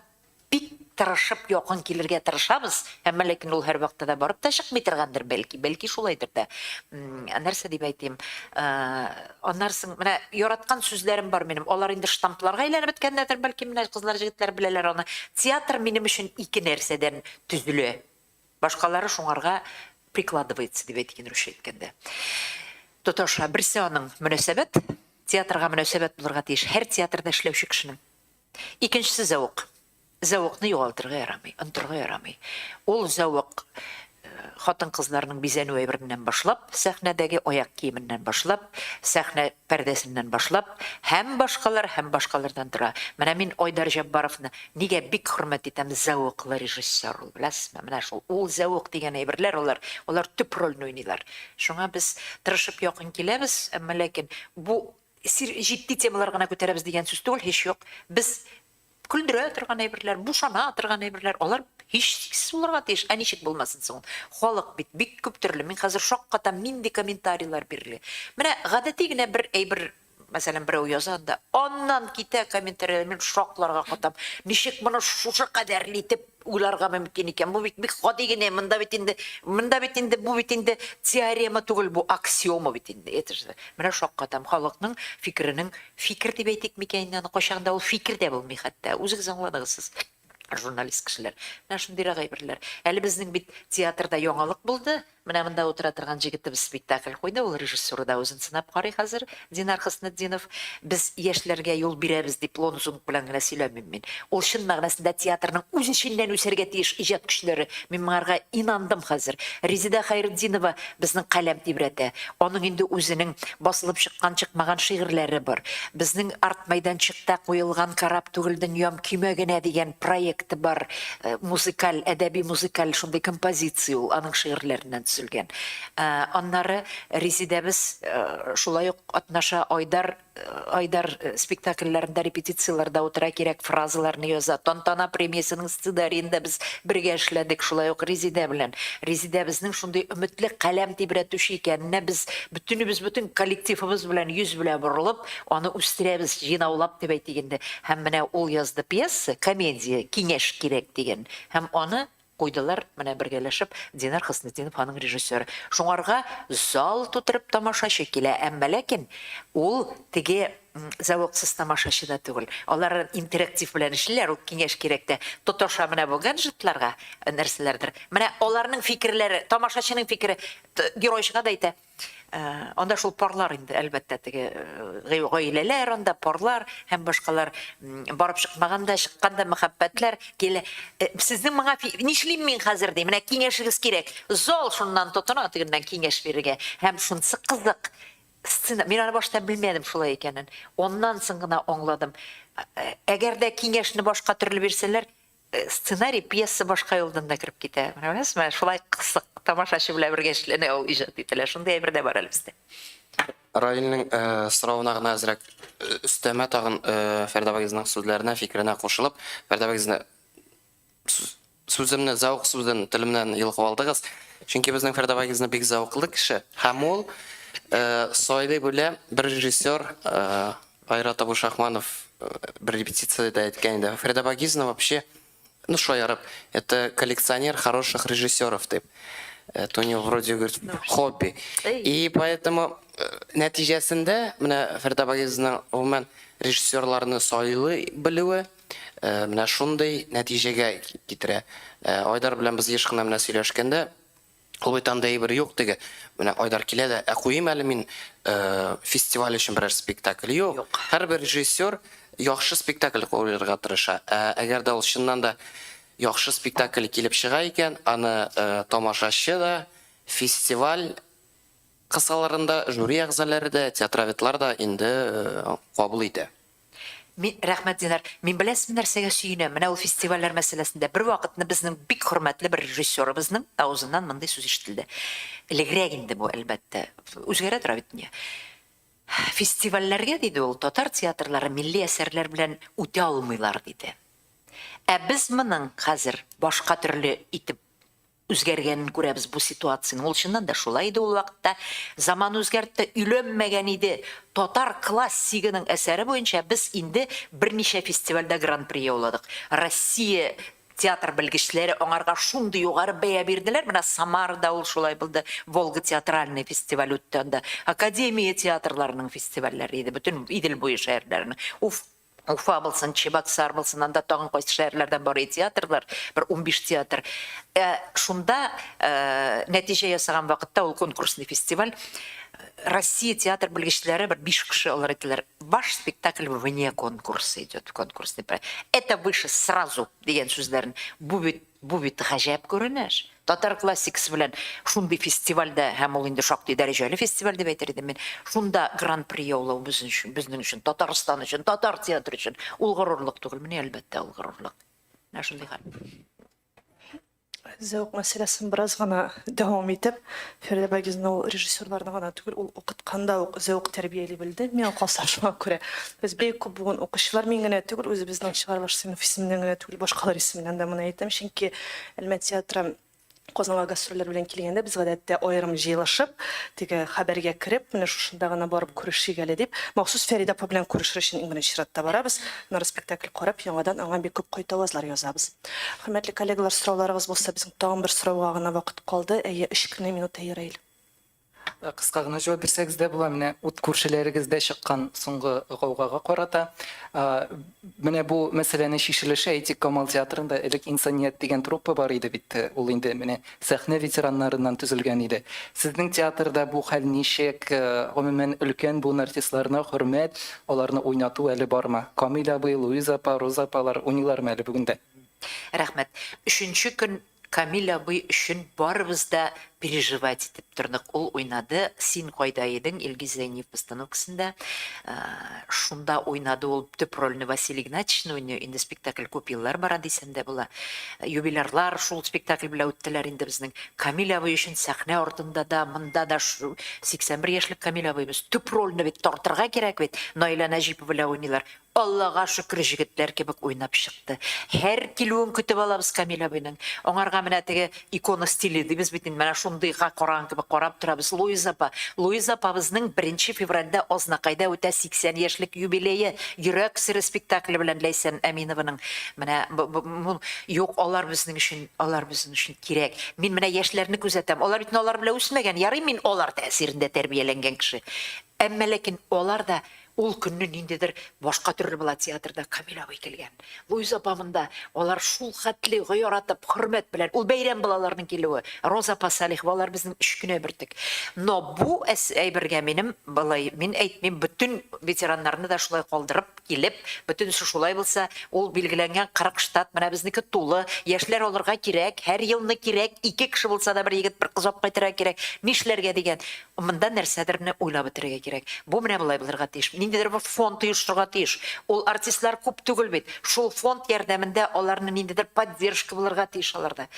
бик тырышып якын килергә тырышабыз. Әмма ләкин ул һәр вакытта да барып та чыкмый торгандыр бәлки шулайдыр да. Нәрсә дип әйтим? Аннан соң менә яраткан сүзләрем бар минем. Алар инде штампларга әйләнеп беткәннәрдер, бәлки менә кызлар, җегетләр беләләр аны. Театр минем өчен ике нәрсәдән төзелә. Башкалары шуңарга прикладывается дип әйткән рус әйткәндә. Тоташа берсе аның мөнәсәбәт, театрга мөнәсәбәт булырга тиеш һәр театрда эшләүче кешенең. Икенчесе зәвык. Зәвыкны югалтырга ярамый, онтырга ярамый. Ул зәвык хатын-кызларның бизәнү әйбереннән башлап, сәхнәдәге аяк киеменнән башлап, сәхнә пәрдәсеннән башлап, һәм башкалардан тора. Менә мин Айдар Җаббаровны нигә бик хөрмәт итәм, зәвыклы режиссер ул, беләсезме? Менә шул ул зәвык дигән әйберләр, алар төп рольне уйныйлар. Шуңа без тырышып якын киләбез, әмма ләкин бу җитди темалар гына күтәрәбез дигән сүз түгел, һич юк. Без Күлдірі тұрған әйбірлер, бушана тұрған әйбірлер, олар ешсіз оларға теш, әнешік болмасын соң. Халық бит, бик көп түрлі. Мен қазір шоққатам, мен де комментарийлар берілі. Міне, ғадатигіне бір әйбір, мәселен, біреу жазады, оннан кете комментарийлар, мен шоқларға қатам. Нешек мұны шушы қадәрлейтіп, уйларға мүмкін екен. Бұл бит ғадигіне, мұнда бит енді, бұл бит енді теорема түгіл, бұл аксиома бит енді. Міне шоққатам, халықтың фикірінің, фикір деп әйтек мекенінен қошағында ол фикір де болмай қатта. Өзіңіз аңладыңызсыз. Журналист кішілер. Мына шындырақ әйбірлер. Әлі біздің бит театрда яңалық болды. Мына мында отыра тұрған жігітті біз спектакль қойды. Ол режиссері да өзін сынап қарай қазір. Динар Хыснетдинов. Біз ешлерге yol береміз деп лонзун білен генә сөйләмим мен. Ол шын мағынасында театрның үзенченнән үсәргә тиеш иҗат көчләре. Мен моңарга инандым хәзер. Резида Хайретдинова безнең каләм тибрәтә. Аның инде үзенең басылып чыккан чыкмаган шигырьләре бар. Безнең арт мәйданчыкта куелган карап түгел дөньям көймәгенә дигән проекты бар. Музыкаль, әдәби музыкаль шундый композиция ул аның шигырьләреннән төзелгән. Аннары Резидәбез шулай ук атнаша Айдар спектакльләрендә репетицияларда утыра кирәк фразаларны яза. Тантана премиясының сценарийында без бергә эшләдек шулай ук Резидә белән. Резидә безнең шундый өметле каләм тибрәтүче икәнне без бүтән коллективыбыз белән йөз белән борылып, аны үстерәбез, җыйнаулап дип әйтгәндә. Һәм менә ул язды пьеса, комедия, киңәш кирәк дигән. Һәм аны қойдылар, менә бергәләшеп, Динар Хыснетдинов аның режиссеры. Шуңарга зал тутырып тамашачы килә, әмма ләкин ул теге зәвыксыз тамашачы да түгел. Алар интерактив белән эшләр, ул киңәш кирәктә. Тоташа менә бу гаджетларга нәрсәләрдер. Менә аларның фикерләре, тамашачының фикере геройчыга да әйтә. Анда шул парлар инде, әлбәттә, теге гаиләләр, анда парлар, һәм башкалар барып чыкмаганда, чыкканда мәхәббәтләр килә. Сезнең моңа нишлим мин хәзер ди, менә киңәшегез кирәк. Зал шуннан тотына, тегеннән киңәш бирергә. Һәм шунысы кызык. Мен аны башта белмәдем шулай икәнен. Оннан соң гына аңладым. Әгәр дә киңәшне башка төрле бирсәләр, сценарий, пьеса башка юлдан да кирип китә. Беләсезме? Шулай кысык тамашачы белән бергә эшләнә ул иҗат ителә. Шундай бер дә бар әле бездә. Раилнең соравына гына әзрәк өстәмә тагын Фәрдәбагызның сүзләренә, фикеренә кушылып, Фәрдәбагызны сүземне заук сүздән телемнән йылгып алдыгыз. Чөнки безнең Фәрдәбагызны бик зауклы кеше. Һәм ул Сойды белә бер режиссер Айрат Абушахманов бір репетицияда әйткән иде. Фәрдәбагызны вообще, ну что ярып, это коллекционер хороших режиссеров, тип. Это у него вроде говорит хобби. И поэтому нәтиҗәсендә менә Фәрдәбагызның гомумән режиссерларны сайлый белүе менә шундый нәтиҗәгә китерә. Айдар белән без еш кына менә сөйләшкәндә, ул бит анда бер юк теге. Менә Айдар килә дә, куйым әле мин фестиваль өчен берәр спектакль юк. Һәрбер режиссер яхшы спектакль куярга тырыша. Әгәр дә ул чыннан да яхшы спектакль килеп чыга икән, аны тамашачы да, фестиваль кысаларында жюри әгъзалары да, театроведлар да инде кабул итә. Рәхмәт, Динар. Мин беләсем нәрсәгә сөенәм. Менә ул фестивальләр мәсьәләсендә бер вакытны безнең бик хөрмәтле бер режиссерыбызның авызыннан мондый сүз ишетелде. Элегрәк инде бу, әлбәттә. Үзгәрә тора бит. Фестивальләргә диде ул, татар театрлары милли әсәрләр белән үтә алмыйлар диде. Без моның хәзер башка төрле итеп үзгәргәнен күрәбез бу ситуацияның. Ул чыннан да шулай иде ул вакытта. Заман үзгәртте, өйләнмәгән иде. Татар классигының әсәре буенча без инде берничә фестивальдә гран-при яуладык. Россия театр белгечләре аңарга шундый югары бәя бирделәр. Менә Самарда ул шулай булды. Волга театральный фестиваль үтте анда. Академия театрларының фестивальләре иде. Бүтән Идел буе шәһәрләренең. Уфа булсын, Чебоксар булсын, анда тагын кайсы шәһәрләрдән бар театрлар, бер 15 театр. Шунда нәтиҗә ясаган вакытта ул конкурсный фестиваль Россия театр белгечләре бер 5 кеше алар иттеләр. Ваш спектакль вне конкурса идет, конкурсный проект. Это выше сразу дигән сүзләрен. Бу бит гаҗәп күренеш. Татар классикасы белән шундый фестивальдә, һәм ул инде шактый дәрәҗәле фестиваль дип әйтер идем мин. Шунда гран-при яулау безнең өчен, Татарстан өчен, татар театры өчен ул горурлык түгел, менә әлбәттә ул горурлык. Шундый хәл. зәук мәсьәләсен бераз гына дәвам итеп, Фәридә Багизовна ул режиссерларны гына түгел, ул укытканда ук зәук тәрбияли белде. Миңа калса шуңа күрә. Без бик күп бүген укучылар мин генә түгел, үзебезнең чыгарылыш сыйныф исеменнән генә түгел, башкалар исеменнән дә моны әйтәм, чөнки Әлмәт театры Казанга гастрольләр белән килгәндә без гадәттә аерым җыелышып, теге хәбәргә кереп, менә шушында гына барып күрешик әле дип, махсус Фәридә апа белән күрешер өчен иң беренче чиратта барабыз. Нора спектакль карап, яңадан аңа бик күп кайтавазлар язабыз. Хөрмәтле коллегалар, сорауларыгыз булса, безнең тагын бер сорауга гына вакыт калды. Әйе, 3 минут әйрәйл. Кыска гына җавап бирсәгез дә була, менә ут күршеләрегездә чыккан соңгы гаугага карата. Менә бу мәсьәләне шишелеше Этик Камал театрында элек инсаният дигән труппа бар иде бит. Ул инде менә сәхнә ветераннарыннан төзелгән иде. Сезнең театрда бу хәл ничек, гомумән өлкән бу артистларына хөрмәт, аларны уйнату әле бармы? Камила абый, Луиза апа, Роза апалар уйныйлармы әле бүгендә? Рәхмәт. Өченче көн Камила абый өчен барыбыз да переживать итеп тордык. Ул уйнады Син кайда идең Илгиз Зәйниев постановкасында. Шунда уйнады ул төп рольне Василий Игнатьевич уйный. Инде спектакль күп еллар бара дисәм дә була. Юбилярлар шул спектакль белән үттеләр инде безнең. Камила абый өчен сәхнә артында да, монда да 81 яшьлек Камила абыйбыз төп рольне бит тартырга кирәк бит. Наилә Нәҗипова белән уйныйлар. Аллага шөкер, җегетләр кебек уйнап чыкты. Һәр килүен көтеп алабыз Камила абыйның. Аңарга менә теге икона стиле дибез бит инде. Менә шундыйга караган кебек карап торабыз. Луиза апа безнең 1 февральдә Азнакайда үтә 80 яшьлек юбилее. Йөрәк сире спектакле белән Ләйсән Әминованың. Менә юк, алар безнең өчен кирәк. Мин менә яшьләрне күзәтәм. Алар бит алар белән үсмәгән. Ярый, мин алар тәэсирендә тәрбияләнгән кеше. Әмма ләкин алар да ул көнне ниндидер башка төрле була театрда Камила абый килгән. Луиза апамында алар шул хәтле гыяратып, хөрмәт белән. Ул бәйрәм балаларның килүе. Роза апа, Салих алар безнең 3 көнә бертек. Но бу әйбергә мин әйтмим, бөтен ветераннарны да шулай калдырып килеп, бөтен шулай булса, ул билгеләнгән 40 штат менә безнеке тулы. Яшьләр алырга кирәк, һәр елны кирәк, 2 кеше булса да бер егет, бер кыз алып кайтырга кирәк. Нишләргә дигән. Монда нәрсәдер уйлап бетерергә кирәк. Бу менә булай булырга тиеш. Ниндидер бер фонд оештырырга тиеш. Ул артистлар күп түгел бит. Шул фонд ярдәмендә аларны ниндидер поддержка булырга тиеш аларда.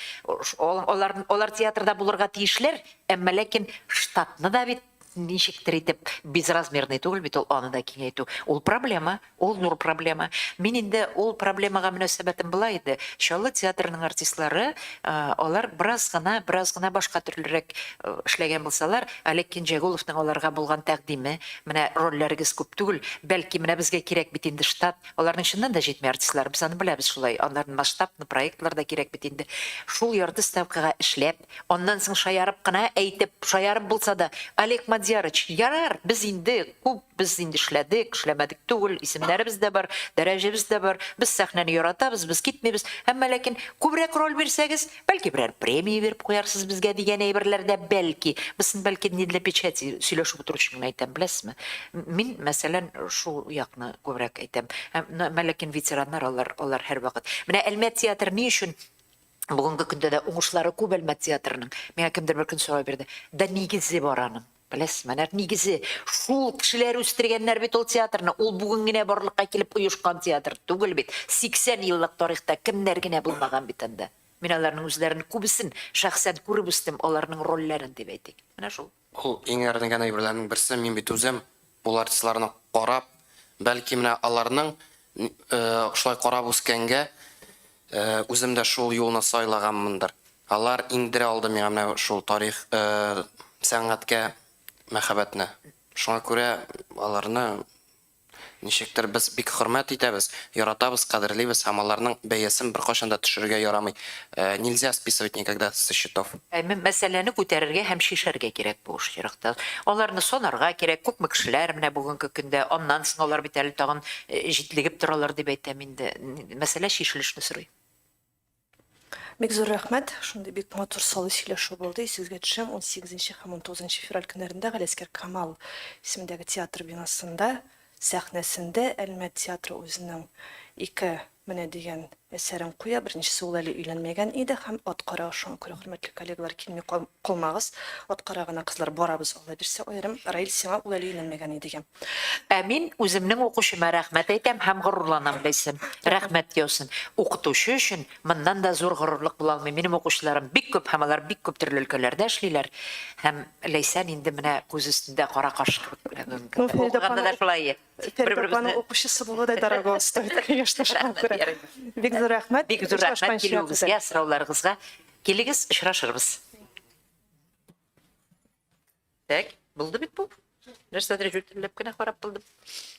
Алар театрда булырга тиешләр, әмма ләкин штатны да бит ничектер итеп безразмерный түгел бит, ул аны да киңәйтү. Ул проблема, ул зур проблема. Мин инде ул проблемага мөнәсәбәтем була иде. Чаллы театрының артистлары, алар бераз гына башка төрлерәк эшләгән булсалар, Олег Кенҗәгуловның аларга булган тәкъдиме, менә рольләрегез күп түгел, бәлки менә безгә кирәк бит инде штат. Аларның чыннан да җитми артистлар, без аны беләбез шулай. Аларның масштабны проектлар да кирәк бит инде. Шул ярты ставкага эшләп, аннан соң шаярып кына әйтеп, шаярып булса да, Олег Мадьярыч, ярар, без инде эшләдек, эшләмәдек түгел, исемнәребез дә бар, дәрәҗәбез дә бар, без сәхнәне яратабыз, без китмибез. Әмма ләкин күбрәк роль бирсәгез, бәлки берәр премия биреп куярсыз безгә дигән әйберләрдә бәлки. Безне бәлки не для печати сөйләшеп утыручы әйтәм, беләсезме? Мин мәсәлән шул якны күбрәк әйтәм. Әмма ләкин ветераннар алар һәр вакыт. Менә Әлмәт театры ни өчен бүгенге көндә дә уңышлары күп Әлмәт театрының. Миңа кемдер бер көн сорау бирде. Да нигезе бар аның. Беләсезме, нигезе шул кешеләр үстергәннәр бит ул театрны. Ул бүген генә барлыкка килеп оешкан театр түгел бит. 80 еллык тарихта кемнәр генә булмаган бит анда. Мин аларның үзләрен күбесен шәхсән күреп үстем, аларның рольләрен дип әйтик. Менә шул. Ул иң әрнегән әйберләрнең берсе, мин бит үзем бу артистларны карап, бәлки менә аларның шулай карап үскәнгә үзем дә шул юлны сайлаганмындыр. Алар иңдерә алды миңа менә шул тарих, сәнгатькә мәхәббәтне. Шуңа күрә аларны ничектер без бик хөрмәт итәбез, яратабыз, кадерлибез, һәм аларның бәясен беркайчан да төшерергә ярамый. Нельзя списывать никогда со счетов. Мәсьәләне күтәрергә һәм шишәргә кирәк бу чиракта. Аларны сонарга кирәк, күпме кешеләр менә бүгенге көндә, аннан соң алар бит әле тагын җитлегеп торалар дип әйтәм инде. Мәсьәлә шишелешне сорый. Бик зур рәхмәт. Шундый бик матур салый сөйләшү булды. Сезгә төшәм 18 һәм 19 февраль көннәрендә Галәскәр Камал исемендәге театр бинасында, сәхнәсендә Әлмәт театры үзенең 2 менә дигән Эсерен куя, беренчесе ул әле өйләнмәгән иде һәм ат карагы шуңа күрә хөрмәтле коллегалар килми калмагыз. Ат карагына кызлар барабыз Алла бирсә аерым. Раил сиңа ул әле өйләнмәгән иде дигән. Ә мин үземнең укучыма рәхмәт әйтәм һәм горурланам Ләйсән. Рәхмәт яусын. Укытучы өчен моннан да зур горурлык була алмый. Минем укучыларым бик күп һәм алар бик күп төрле өлкәләрдә эшлиләр. Һәм Ләйсән инде менә күз өстендә кара каш кебек. Ну, Фәридә Укыганда да апаны- шулай. Фәридә укучысы булудай дорого стоит, конечно, шуңа күрә. Бик зур рәхмәт. Бик зур рәхмәт килүегезгә, сорауларыгызга. Килегез, очрашырбыз. Так, булды бит бу. Нәрсәдер җүтәлеп кенә карап булдым.